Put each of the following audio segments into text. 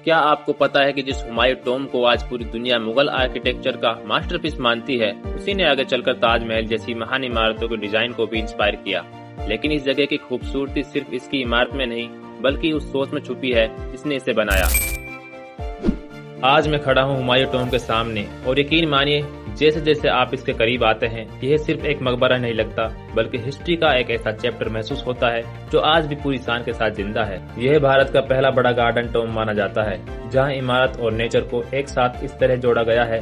क्या आपको पता है कि जिस हुमायूं टॉम को आज पूरी दुनिया मुगल आर्किटेक्चर का मास्टरपीस मानती है, उसी ने आगे चलकर ताजमहल जैसी महान इमारतों के डिजाइन को भी इंस्पायर किया। लेकिन इस जगह की खूबसूरती सिर्फ इसकी इमारत में नहीं, बल्कि उस सोच में छुपी है जिसने इसे बनाया। आज मैं खड़ा हूँ हुमायूं टॉम के सामने और यकीन मानिए, जैसे जैसे आप इसके करीब आते हैं, यह सिर्फ एक मकबरा नहीं लगता, बल्कि हिस्ट्री का एक ऐसा चैप्टर महसूस होता है जो आज भी पूरी शान के साथ जिंदा है। यह भारत का पहला बड़ा गार्डन टॉम माना जाता है, जहां इमारत और नेचर को एक साथ इस तरह जोड़ा गया है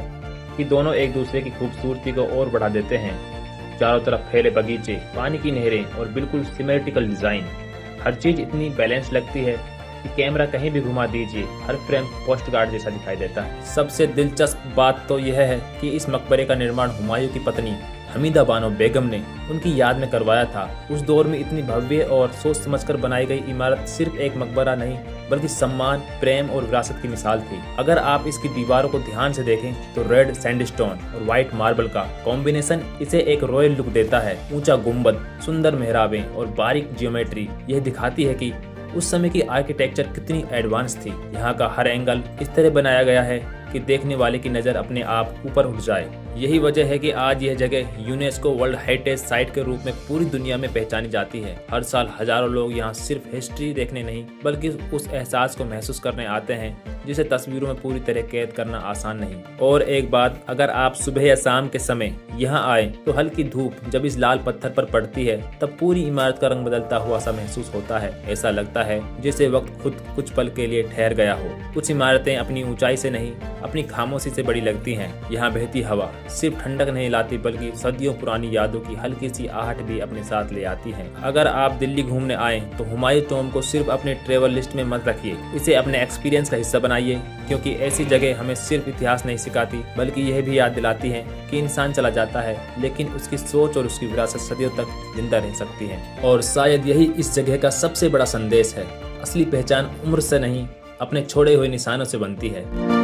कि दोनों एक दूसरे की खूबसूरती को और बढ़ा देते हैं। चारों तरफ फैले बगीचे, पानी की नहरें और बिल्कुल सिमेट्रिकल डिजाइन। हर चीज इतनी बैलेंस लगती है कि कैमरा कहीं भी घुमा दीजिए, हर फ्रेम पोस्ट कार्ड जैसा दिखाई देता है। सबसे दिलचस्प बात तो यह है कि इस मकबरे का निर्माण हुमायूं की पत्नी हमीदा बानो बेगम ने उनकी याद में करवाया था। उस दौर में इतनी भव्य और सोच समझकर बनाई गई इमारत सिर्फ एक मकबरा नहीं, बल्कि सम्मान, प्रेम और विरासत की मिसाल थी। अगर आप इसकी दीवारों को ध्यान से देखें तो रेड सैंडस्टोन और व्हाइट मार्बल का कॉम्बिनेशन इसे एक रॉयल लुक देता है। ऊंचा गुंबद, सुंदर मेहराबें और बारीक जियोमेट्री यह दिखाती है कि उस समय की आर्किटेक्चर कितनी एडवांस थी। यहाँ का हर एंगल इस तरह बनाया गया है कि देखने वाले की नज़र अपने आप ऊपर उठ जाए। यही वजह है कि आज यह जगह यूनेस्को वर्ल्ड हेरिटेज साइट के रूप में पूरी दुनिया में पहचानी जाती है। हर साल हजारों लोग यहाँ सिर्फ हिस्ट्री देखने नहीं, बल्कि उस एहसास को महसूस करने आते हैं जिसे तस्वीरों में पूरी तरह कैद करना आसान नहीं। और एक बात, अगर आप सुबह या शाम के समय यहाँ आए तो हल्की धूप जब इस लाल पत्थर पर पड़ती है, तब पूरी इमारत का रंग बदलता हुआ सा महसूस होता है। ऐसा लगता है जैसे वक्त खुद कुछ पल के लिए ठहर गया हो। कुछ इमारतें अपनी ऊंचाई से नहीं, अपनी खामोशी से बड़ी लगती हैं। यहाँ बहती हवा सिर्फ ठंडक नहीं लाती, बल्कि सदियों पुरानी यादों की हल्की सी आहट भी अपने साथ ले आती है। अगर आप दिल्ली घूमने आए तो हुमायूं टॉम को सिर्फ अपने ट्रेवल लिस्ट में मत रखिए, इसे अपने एक्सपीरियंस का हिस्सा बनाइए, क्योंकि ऐसी जगह हमें सिर्फ इतिहास नहीं सिखाती, बल्कि यह भी याद दिलाती है कि इंसान चला जाता है, लेकिन उसकी सोच और उसकी विरासत सदियों तक जिंदा रह सकती है। और शायद यही इस जगह का सबसे बड़ा संदेश है। असली पहचान उम्र से नहीं, अपने छोड़े हुए निशानों से बनती है।